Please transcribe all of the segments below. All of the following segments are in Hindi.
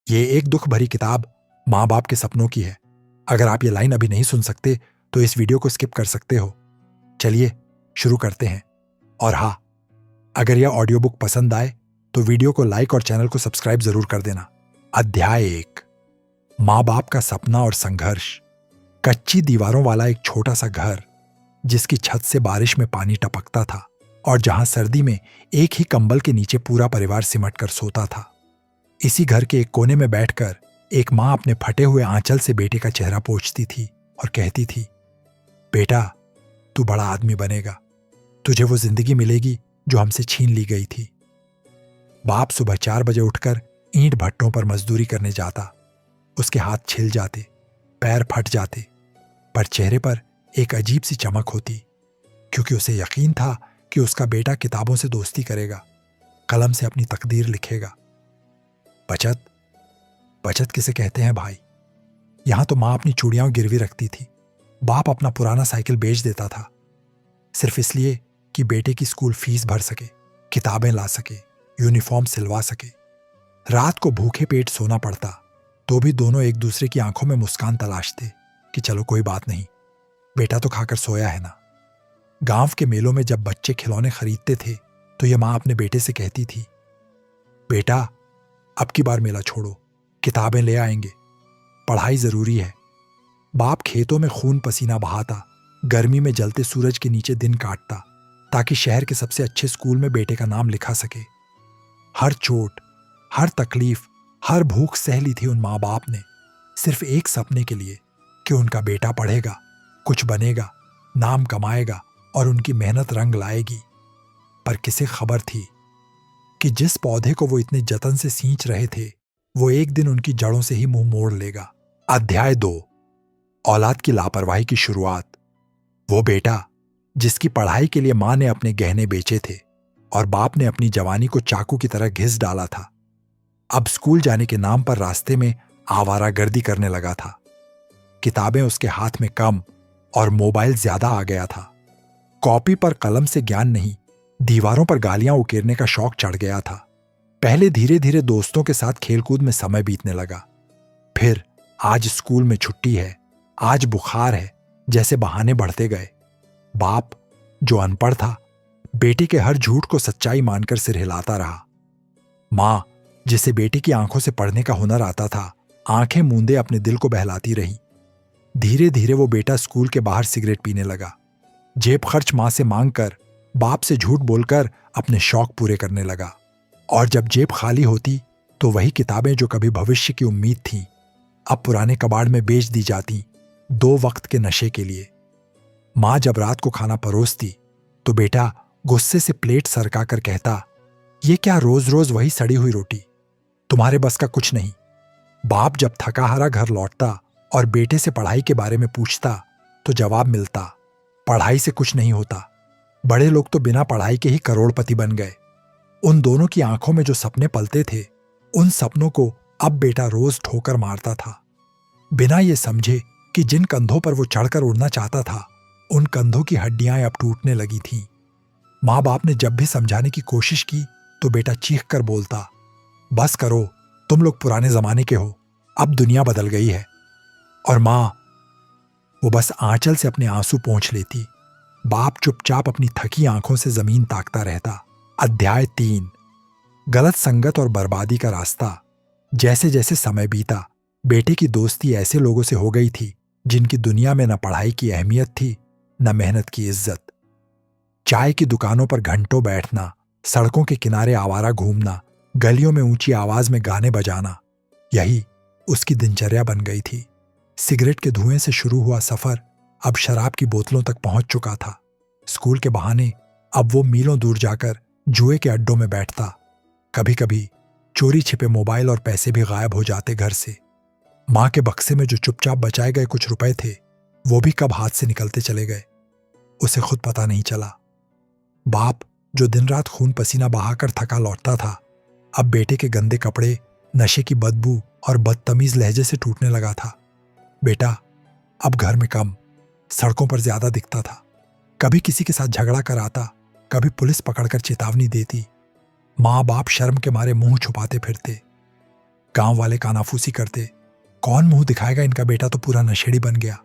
ये एक दुख भरी किताब माँ बाप के सपनों की है। अगर आप ये लाइन अभी नहीं सुन सकते तो इस वीडियो को स्किप कर सकते हो। चलिए शुरू करते हैं। और हाँ, अगर यह ऑडियो बुक पसंद आए तो वीडियो को लाइक और चैनल को सब्सक्राइब जरूर कर देना। अध्याय 1, माँ बाप का सपना और संघर्ष। कच्ची दीवारों वाला एक छोटा सा घर, जिसकी छत से बारिश में पानी टपकता था और जहां सर्दी में एक ही कंबल के नीचे पूरा परिवार सिमट कर सोता था। इसी घर के एक कोने में बैठकर एक माँ अपने फटे हुए आंचल से बेटे का चेहरा पोंछती थी और कहती थी, बेटा, तू बड़ा आदमी बनेगा, तुझे वो जिंदगी मिलेगी जो हमसे छीन ली गई थी। बाप सुबह 4 बजे उठकर ईंट भट्टों पर मजदूरी करने जाता। उसके हाथ छिल जाते, पैर फट जाते, पर चेहरे पर एक अजीब सी चमक होती, क्योंकि उसे यकीन था कि उसका बेटा किताबों से दोस्ती करेगा, कलम से अपनी तकदीर लिखेगा। बचत बचत किसे कहते हैं भाई? यहां तो मां अपनी चूड़ियां गिरवी रखती थी, बाप अपना पुराना साइकिल बेच देता था, सिर्फ इसलिए कि बेटे की स्कूल फीस भर सके, किताबें ला सके, यूनिफॉर्म सिलवा सके। रात को भूखे पेट सोना पड़ता तो भी दोनों एक दूसरे की आंखों में मुस्कान तलाशते कि चलो कोई बात नहीं, बेटा तो खाकर सोया है ना। गांव के मेलों में जब बच्चे खिलौने खरीदते थे तो यह मां अपने बेटे से कहती थी, बेटा, अब की बार मेला छोड़ो, किताबें ले आएंगे, पढ़ाई जरूरी है। बाप खेतों में खून पसीना बहाता, गर्मी में जलते सूरज के नीचे दिन काटता ताकि शहर के सबसे अच्छे स्कूल में बेटे का नाम लिखा सके। हर चोट, हर तकलीफ, हर भूख सह ली थी उन माँ बाप ने, सिर्फ एक सपने के लिए कि उनका बेटा पढ़ेगा, कुछ बनेगा, नाम कमाएगा और उनकी मेहनत रंग लाएगी। पर किसे खबर थी कि जिस पौधे को वो इतने जतन से सींच रहे थे वो एक दिन उनकी जड़ों से ही मुंह मोड़ लेगा। अध्याय 2, औलाद की लापरवाही की शुरुआत। वो बेटा जिसकी पढ़ाई के लिए मां ने अपने गहने बेचे थे और बाप ने अपनी जवानी को चाकू की तरह घिस डाला था, अब स्कूल जाने के नाम पर रास्ते में आवारागर्दी करने लगा था। किताबें उसके हाथ में कम और मोबाइल ज्यादा आ गया था। कॉपी पर कलम से ज्ञान नहीं, दीवारों पर गालियां उकेरने का शौक चढ़ गया था। पहले धीरे धीरे दोस्तों के साथ खेलकूद में समय बीतने लगा, फिर आज स्कूल में छुट्टी है, आज बुखार है, जैसे बहाने बढ़ते गए। बाप जो अनपढ़ था, बेटे के हर झूठ को सच्चाई मानकर सिर हिलाता रहा। मां जिसे बेटे की आंखों से पढ़ने का हुनर आता था, आंखें मूंदे अपने दिल को बहलाती रही। धीरे धीरे वो बेटा स्कूल के बाहर सिगरेट पीने लगा, जेब खर्च मां से मांगकर, बाप से झूठ बोलकर अपने शौक पूरे करने लगा। और जब जेब खाली होती तो वही किताबें जो कभी भविष्य की उम्मीद थीं, अब पुराने कबाड़ में बेच दी जाती 2 वक्त के नशे के लिए। मां जब रात को खाना परोसती तो बेटा गुस्से से प्लेट सरका कर कहता, ये क्या रोज रोज वही सड़ी हुई रोटी, तुम्हारे बस का कुछ नहीं। बाप जब थका हारा घर लौटता और बेटे से पढ़ाई के बारे में पूछता तो जवाब मिलता, पढ़ाई से कुछ नहीं होता, बड़े लोग तो बिना पढ़ाई के ही करोड़पति बन गए। उन दोनों की आंखों में जो सपने पलते थे, उन सपनों को अब बेटा रोज ठोकर मारता था, बिना ये समझे कि जिन कंधों पर वो चढ़कर उड़ना चाहता था उन कंधों की हड्डियां अब टूटने लगी थीं। माँ बाप ने जब भी समझाने की कोशिश की तो बेटा चीख कर बोलता, बस करो, तुम लोग पुराने जमाने के हो, अब दुनिया बदल गई है। और मां वो बस आंचल से अपने आंसू पोंछ लेती। बाप चुपचाप अपनी थकी आंखों से जमीन ताकता रहता। अध्याय 3, गलत संगत और बर्बादी का रास्ता। जैसे जैसे समय बीता, बेटे की दोस्ती ऐसे लोगों से हो गई थी जिनकी दुनिया में न पढ़ाई की अहमियत थी, न मेहनत की इज्जत। चाय की दुकानों पर घंटों बैठना, सड़कों के किनारे आवारा घूमना, गलियों में ऊंची आवाज में गाने बजाना, यही उसकी दिनचर्या बन गई थी। सिगरेट के धुएं से शुरू हुआ सफर अब शराब की बोतलों तक पहुंच चुका था। स्कूल के बहाने अब वो मीलों दूर जाकर जुए के अड्डों में बैठता। कभी कभी चोरी छिपे मोबाइल और पैसे भी गायब हो जाते घर से। मां के बक्से में जो चुपचाप बचाए गए कुछ रुपए थे वो भी कब हाथ से निकलते चले गए, उसे खुद पता नहीं चला। बाप जो दिन रात खून पसीना बहाकर थका लौटता था, अब बेटे के गंदे कपड़े, नशे की बदबू और बदतमीज लहजे से टूटने लगा था। बेटा अब घर में कम, सड़कों पर ज्यादा दिखता था। कभी किसी के साथ झगड़ा कर आता, कभी पुलिस पकड़कर चेतावनी देती। माँ बाप शर्म के मारे मुंह छुपाते फिरते। गांव वाले कानाफूसी करते, कौन मुंह दिखाएगा, इनका बेटा तो पूरा नशेड़ी बन गया।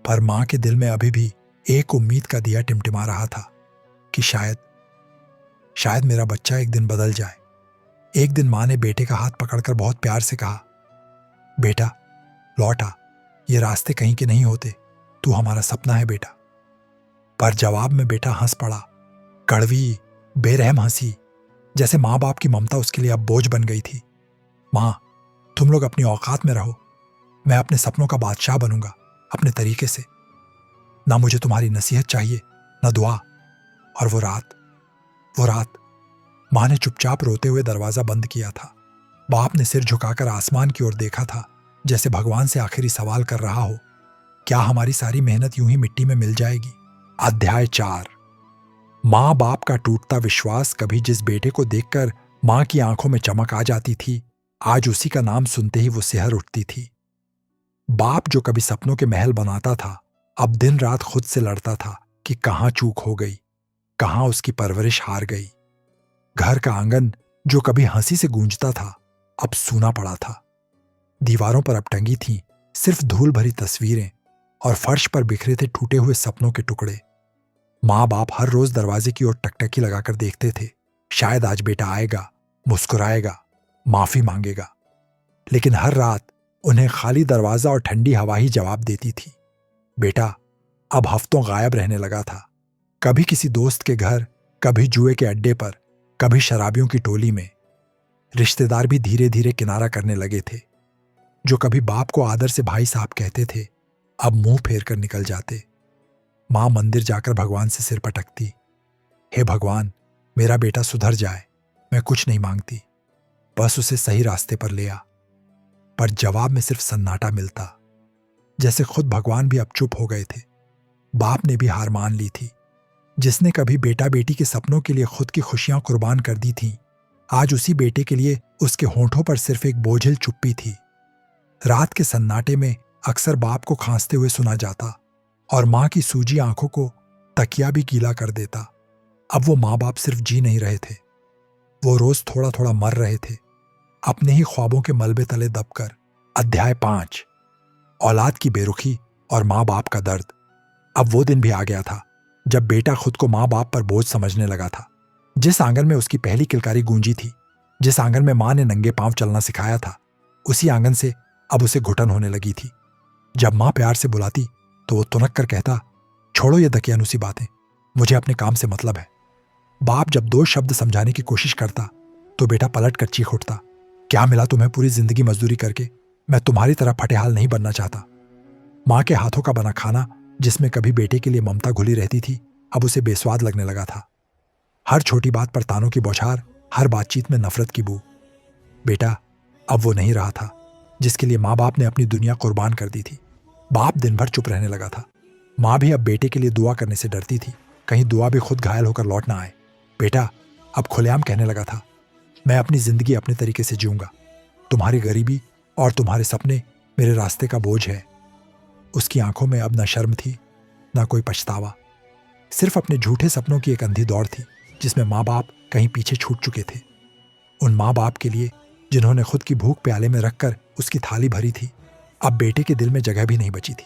पर मां के दिल में अभी भी एक उम्मीद का दिया टिमटिमा रहा था कि शायद मेरा बच्चा एक दिन बदल जाए। एक दिन मां ने बेटे का हाथ पकड़कर बहुत प्यार से कहा, बेटा लौट आ, ये रास्ते कहीं के नहीं होते, तू हमारा सपना है बेटा। पर जवाब में बेटा हंस पड़ा, कड़वी बेरहम हंसी, जैसे माँ बाप की ममता उसके लिए अब बोझ बन गई थी। माँ, तुम लोग अपनी औकात में रहो, मैं अपने सपनों का बादशाह बनूंगा अपने तरीके से। ना मुझे तुम्हारी नसीहत चाहिए, ना दुआ। और वो रात माँ ने चुपचाप रोते हुए दरवाजा बंद किया था। बाप ने सिर झुकाकर आसमान की ओर देखा था, जैसे भगवान से आखिरी सवाल कर रहा हो, क्या हमारी सारी मेहनत यूं ही मिट्टी में मिल जाएगी। अध्याय 4। माँ बाप का टूटता विश्वास। कभी जिस बेटे को देखकर माँ की आंखों में चमक आ जाती थी, आज उसी का नाम सुनते ही वो सिहर उठती थी। बाप जो कभी सपनों के महल बनाता था, अब दिन रात खुद से लड़ता था कि कहाँ चूक हो गई, कहाँ उसकी परवरिश हार गई। घर का आंगन जो कभी हंसी से गूंजता था, अब सूना पड़ा था। दीवारों पर अब टंगी थीं सिर्फ धूल भरी तस्वीरें और फर्श पर बिखरे थे टूटे हुए सपनों के टुकड़े। माँ बाप हर रोज दरवाजे की ओर टकटकी लगाकर देखते थे, शायद आज बेटा आएगा, मुस्कुराएगा, माफी मांगेगा। लेकिन हर रात उन्हें खाली दरवाजा और ठंडी हवा ही जवाब देती थी। बेटा अब हफ्तों गायब रहने लगा था, कभी किसी दोस्त के घर, कभी जुए के अड्डे पर, कभी शराबियों की टोली में। रिश्तेदार भी धीरे धीरे किनारा करने लगे थे। जो कभी बाप को आदर से भाई साहब कहते थे, अब मुंह फेर कर निकल जाते। मां मंदिर जाकर भगवान से सिर पटकती, हे भगवान, मेरा बेटा सुधर जाए, मैं कुछ नहीं मांगती, बस उसे सही रास्ते पर ले आ। पर जवाब में सिर्फ सन्नाटा मिलता, जैसे खुद भगवान भी अब चुप हो गए थे। बाप ने भी हार मान ली थी। जिसने कभी बेटा बेटी के सपनों के लिए खुद की खुशियां कुर्बान कर दी थीं, आज उसी बेटे के लिए उसके होंठों पर सिर्फ एक बोझिल चुप्पी थी। रात के सन्नाटे में अक्सर बाप को खांसते हुए सुना जाता और मां की सूजी आंखों को तकिया भी गीला कर देता। अब वो माँ बाप सिर्फ जी नहीं रहे थे, वो रोज थोड़ा थोड़ा मर रहे थे, अपने ही ख्वाबों के मलबे तले दबकर। अध्याय 5। औलाद की बेरुखी और माँ बाप का दर्द। अब वो दिन भी आ गया था जब बेटा खुद को माँ बाप पर बोझ समझने लगा था। जिस आंगन में उसकी पहली किलकारी गूंजी थी, जिस आंगन में माँ ने नंगे पांव चलना सिखाया था, उसी आंगन से अब उसे घुटन होने लगी थी। जब माँ प्यार से बुलाती तो वो तुनक कर कहता, छोड़ो ये दकियानुसी बातें, मुझे अपने काम से मतलब है। बाप जब 2 शब्द समझाने की कोशिश करता तो बेटा पलट कर चीख उठता, क्या मिला तुम्हें पूरी जिंदगी मजदूरी करके, मैं तुम्हारी तरह फटेहाल नहीं बनना चाहता। माँ के हाथों का बना खाना, जिसमें कभी बेटे के लिए ममता घुली रहती थी, अब उसे बेस्वाद लगने लगा था। हर छोटी बात पर तानों की बौछार, हर बातचीत में नफरत की बू। बेटा अब वो नहीं रहा था जिसके लिए माँ बाप ने अपनी दुनिया कुर्बान कर दी थी। बाप दिन भर चुप रहने लगा था। माँ भी अब बेटे के लिए दुआ करने से डरती थी, कहीं दुआ भी खुद घायल होकर लौट ना आए। बेटा अब खुलेआम कहने लगा था, मैं अपनी जिंदगी अपने तरीके से जीऊंगा, तुम्हारी गरीबी और तुम्हारे सपने मेरे रास्ते का बोझ है। उसकी आंखों में अब न शर्म थी, न कोई पछतावा, सिर्फ अपने झूठे सपनों की एक अंधी दौड़ थी जिसमें माँ बाप कहीं पीछे छूट चुके थे। उन माँ बाप के लिए जिन्होंने खुद की भूख प्याले में रखकर उसकी थाली भरी थी, अब बेटे के दिल में जगह भी नहीं बची थी।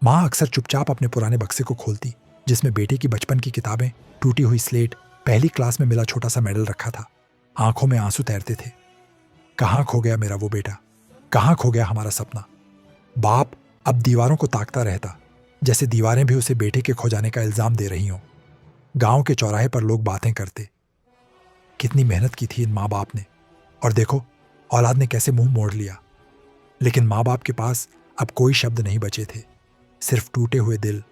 माँ अक्सर चुपचाप अपने पुराने बक्से को खोलती, जिसमें बेटे की बचपन की किताबें, टूटी हुई स्लेट, पहली क्लास में मिला छोटा सा मेडल रखा था। आंखों में आंसू तैरते थे। कहाँ खो गया मेरा वो बेटा, कहाँ खो गया हमारा सपना। बाप अब दीवारों को ताकता रहता, जैसे दीवारें भी उसे बेटे के खो जाने का इल्जाम दे रही हों। गांव के चौराहे पर लोग बातें करते, कितनी मेहनत की थी इन माँ बाप ने, और देखो औलाद ने कैसे मुंह मोड़ लिया। लेकिन माँ बाप के पास अब कोई शब्द नहीं बचे थे, सिर्फ टूटे हुए दिल,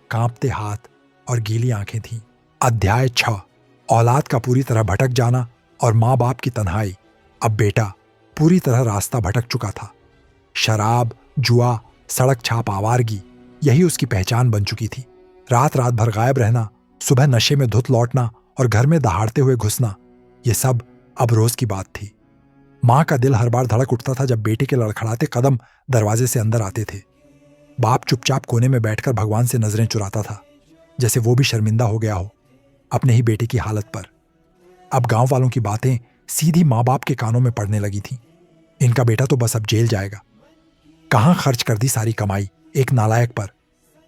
कांपते हाथ और गीली आंखें थीं। अध्याय 6। औलाद का पूरी तरह भटक जाना और माँ बाप की तन्हाई। अब बेटा पूरी तरह रास्ता भटक चुका था। शराब, जुआ, सड़क छाप आवारगी, यही उसकी पहचान बन चुकी थी। रात रात भर गायब रहना, सुबह नशे में धुत लौटना और घर में दहाड़ते हुए घुसना, ये सब अब रोज की बात थी। माँ का दिल हर बार धड़क उठता था जब बेटे के लड़खड़ाते कदम दरवाजे से अंदर आते थे। बाप चुपचाप कोने में बैठकर भगवान से नजरें चुराता था, जैसे वो भी शर्मिंदा हो गया हो अपने ही बेटे की हालत पर। अब गांव वालों की बातें सीधी माँ बाप के कानों में पड़ने लगी थीं। इनका बेटा तो बस अब जेल जाएगा। कहाँ खर्च कर दी सारी कमाई एक नालायक पर।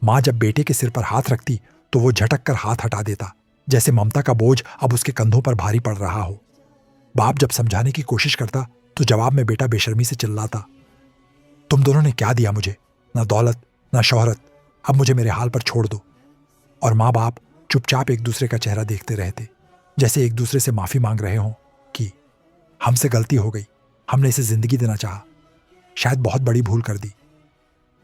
माँ जब बेटे के सिर पर हाथ रखती तो वो झटक कर हाथ हटा देता, जैसे ममता का बोझ अब उसके कंधों पर भारी पड़ रहा हो। बाप जब समझाने की कोशिश करता तो जवाब में बेटा बेशर्मी से चिल्लाता, तुम दोनों ने क्या दिया मुझे, ना दौलत ना शोहरत, अब मुझे मेरे हाल पर छोड़ दो। और माँ बाप चुपचाप एक दूसरे का चेहरा देखते रहते, जैसे एक दूसरे से माफी मांग रहे हों कि हमसे गलती हो गई, हमने इसे जिंदगी देना चाहा, शायद बहुत बड़ी भूल कर दी।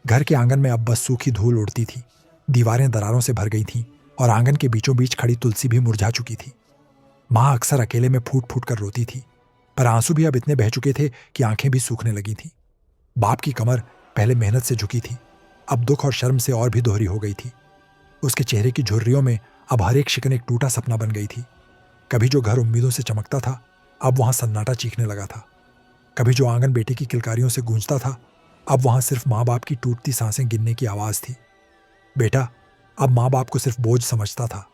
घर के आंगन में अब बस सूखी धूल उड़ती थी, दीवारें दरारों से भर गई थीं और आंगन के बीचों बीच खड़ी तुलसी भी मुरझा चुकी थी। माँ अक्सर अकेले में फूट फूट कर रोती थी, पर आंसू भी अब इतने बह चुके थे कि आंखें भी सूखने लगी थीं। बाप की कमर पहले मेहनत से झुकी थी, अब दुख और शर्म से और भी दोहरी हो गई थी। उसके चेहरे की झुर्रियों में अब हर एक शिकन एक टूटा सपना बन गई थी। कभी जो घर उम्मीदों से चमकता था, अब वहां सन्नाटा चीखने लगा था। कभी जो आंगन बेटे की किलकारियों से गूंजता था, अब वहां सिर्फ माँ बाप की टूटती सांसें गिनने की आवाज थी। बेटा अब माँ बाप को सिर्फ बोझ समझता था,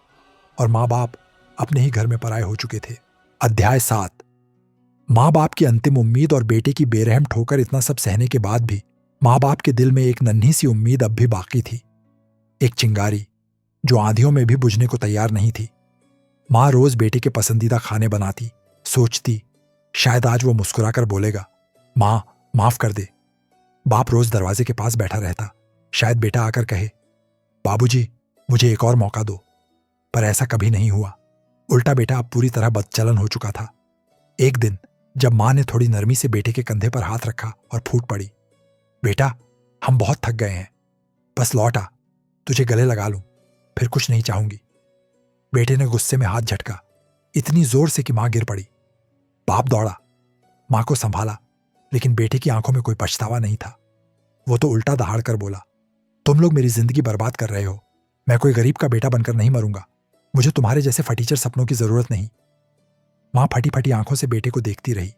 और माँ बाप अपने ही घर में पराये हो चुके थे। अध्याय 7। माँ बाप की अंतिम उम्मीद और बेटे की बेरहम ठोकर इतना सब सहने के बाद भी माँ बाप के दिल में एक नन्ही सी उम्मीद अब भी बाकी थी, एक चिंगारी जो आंधियों में भी बुझने को तैयार नहीं थी। माँ रोज बेटे के पसंदीदा खाने बनाती, सोचती शायद आज वो मुस्कुराकर बोलेगा, माँ माफ कर दे। बाप रोज दरवाजे के पास बैठा रहता, शायद बेटा आकर कहे, बाबूजी मुझे एक और मौका दो। पर ऐसा कभी नहीं हुआ। उल्टा बेटा अब पूरी तरह बदचलन हो चुका था। एक दिन जब माँ ने थोड़ी नरमी से बेटे के कंधे पर हाथ रखा और फूट पड़ी, बेटा हम बहुत थक गए हैं, बस लौट आ, तुझे गले लगा लूं, फिर कुछ नहीं चाहूंगी। बेटे ने गुस्से में हाथ झटका, इतनी जोर से कि मां गिर पड़ी। बाप दौड़ा, मां को संभाला, लेकिन बेटे की आंखों में कोई पछतावा नहीं था। वो तो उल्टा दहाड़ कर बोला, तुम लोग मेरी जिंदगी बर्बाद कर रहे हो। मैं कोई गरीब का बेटा बनकर नहीं मरूंगा। मुझे तुम्हारे जैसे फटीचर सपनों की जरूरत नहीं। मां फटी फटी आंखों से बेटे को देखती रही।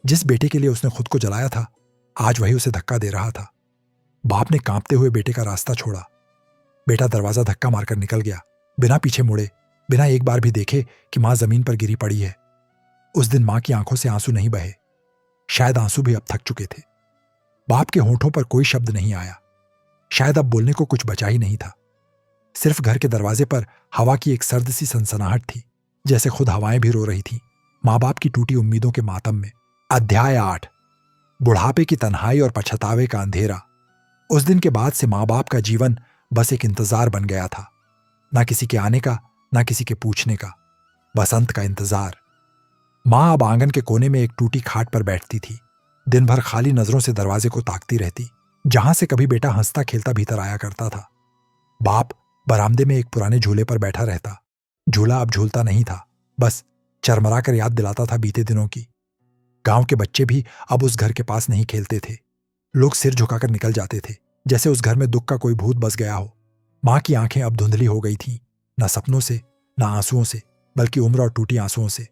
जिस बेटे के लिए उसने खुद को जलाया था, आज वही उसे धक्का दे रहा था। बाप ने कांपते हुए बेटे का रास्ता छोड़ा। बेटा दरवाजा धक्का मारकर निकल गया, बिना पीछे मुड़े, बिना एक बार भी देखे कि मां जमीन पर गिरी पड़ी है। उस दिन मां की आंखों से आंसू नहीं बहे, शायद आंसू भी अब थक चुके थे। बाप के होठों पर कोई शब्द नहीं आया, शायद अब बोलने को कुछ बचा ही नहीं था। सिर्फ घर के दरवाजे पर हवा की एक सर्द सी सनसनाहट थी, जैसे खुद हवाएं भी रो रही थीं, मां बाप की टूटी उम्मीदों के मातम में। अध्याय 8। बुढ़ापे की तन्हाई और पछतावे का अंधेरा। उस दिन के बाद से मां बाप का जीवन बस एक इंतजार बन गया था, ना किसी के आने का, ना किसी के पूछने का, बस अंत का इंतजार। मां अब आंगन के कोने में एक टूटी खाट पर बैठती थी, दिन भर खाली नजरों से दरवाजे को ताकती रहती, जहां से कभी बेटा हंसता खेलता भीतर आया करता था। बाप बरामदे में एक पुराने झूले पर बैठा रहता। झूला अब झूलता नहीं था, बस चरमरा कर याद दिलाता था बीते दिनों की। गांव के बच्चे भी अब उस घर के पास नहीं खेलते थे। लोग सिर झुकाकर निकल जाते थे, जैसे उस घर में दुख का कोई भूत बस गया हो। मां की आंखें अब धुंधली हो गई थीं, न सपनों से, न आंसुओं से, बल्कि उम्र और टूटी आंसुओं से।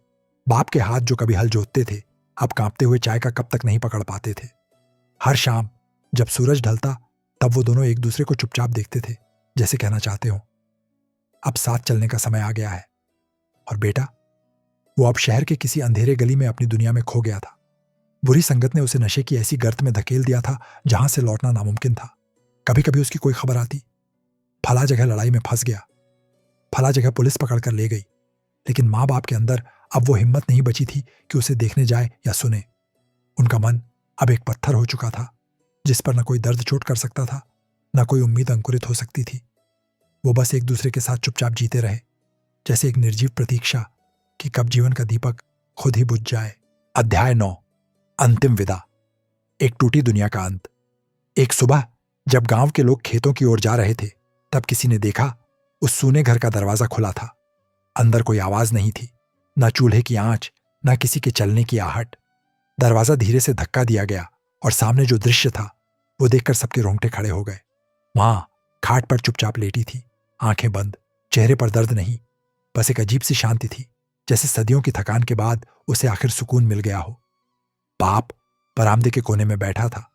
बाप के हाथ जो कभी हल जोतते थे, अब कांपते हुए चाय का कप तक नहीं पकड़ पाते थे। हर शाम जब सूरज ढलता, तब वो दोनों एक दूसरे को चुपचाप देखते थे, जैसे कहना चाहते हो, अब साथ चलने का समय आ गया है। और बेटा, वो अब शहर के किसी अंधेरे गली में अपनी दुनिया में खो गया था। बुरी संगत ने उसे नशे की ऐसी गर्त में धकेल दिया था जहां से लौटना नामुमकिन था। कभी कभी उसकी कोई खबर आती, फला जगह लड़ाई में फंस गया, फला जगह पुलिस पकड़ कर ले गई, लेकिन मां बाप के अंदर अब वो हिम्मत नहीं बची थी कि उसे देखने जाए या सुने। उनका मन अब एक पत्थर हो चुका था, जिस पर न कोई दर्द चोट कर सकता था, न कोई उम्मीद अंकुरित हो सकती थी। वो बस एक दूसरे के साथ चुपचाप जीते रहे, जैसे एक निर्जीव प्रतीक्षा कि कब जीवन का दीपक खुद ही बुझ जाए। अध्याय 9। अंतिम विदा। एक टूटी दुनिया का अंत। एक सुबह जब गांव के लोग खेतों की ओर जा रहे थे, तब किसी ने देखा उस सूने घर का दरवाजा खुला था। अंदर कोई आवाज नहीं थी, न चूल्हे की आंच, न किसी के चलने की आहट। दरवाजा धीरे से धक्का दिया गया और सामने जो दृश्य था, वो देखकर सबके रोंगटे खड़े हो गए। मां खाट पर चुपचाप लेटी थी, आंखें बंद, चेहरे पर दर्द नहीं, बस एक अजीब सी शांति थी, जैसे सदियों की थकान के बाद उसे आखिर सुकून मिल गया हो। बाप बरामदे के कोने में बैठा था,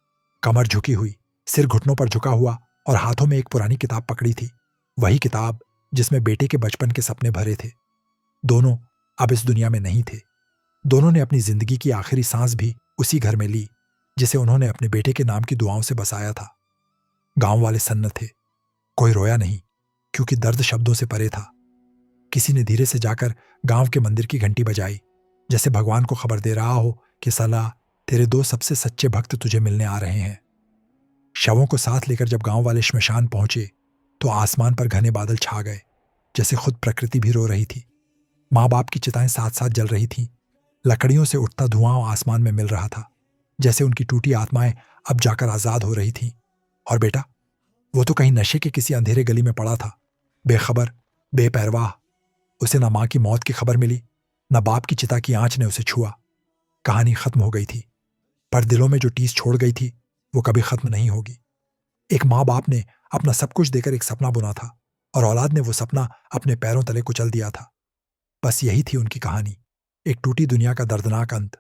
कमर झुकी हुई, सिर घुटनों पर झुका हुआ और हाथों में एक पुरानी किताब पकड़ी थी, वही किताब जिसमें बेटे के बचपन के सपने भरे थे। दोनों अब इस दुनिया में नहीं थे। दोनों ने अपनी जिंदगी की आखिरी सांस भी उसी घर में ली जिसे उन्होंने अपने बेटे के नाम की दुआओं से बसाया था। गांव वाले सन्न थे। कोई रोया नहीं, क्योंकि दर्द शब्दों से परे था। किसी ने धीरे से जाकर गांव के मंदिर की घंटी बजाई, जैसे भगवान को खबर दे रहा हो कि साला, तेरे दो सबसे सच्चे भक्त तुझे मिलने आ रहे हैं। शवों को साथ लेकर जब गांव वाले श्मशान पहुंचे तो आसमान पर घने बादल छा गए, जैसे खुद प्रकृति भी रो रही थी। माँ बाप की चिताएं साथ साथ जल रही थीं। लकड़ियों से उठता धुआं आसमान में मिल रहा था, जैसे उनकी टूटी आत्माएं अब जाकर आजाद हो रही थीं। और बेटा, वो तो कहीं नशे के किसी अंधेरे गली में पड़ा था, बेखबर, बेपरवाह। उसे न मां की मौत की खबर मिली, न बाप की चिता की आंच ने उसे छुआ। कहानी खत्म हो गई थी, पर दिलों में जो टीस छोड़ गई थी वो कभी खत्म नहीं होगी। एक माँ बाप ने अपना सब कुछ देकर एक सपना बुना था, और औलाद ने वो सपना अपने पैरों तले कुचल दिया था। बस यही थी उनकी कहानी, एक टूटी दुनिया का दर्दनाक अंत।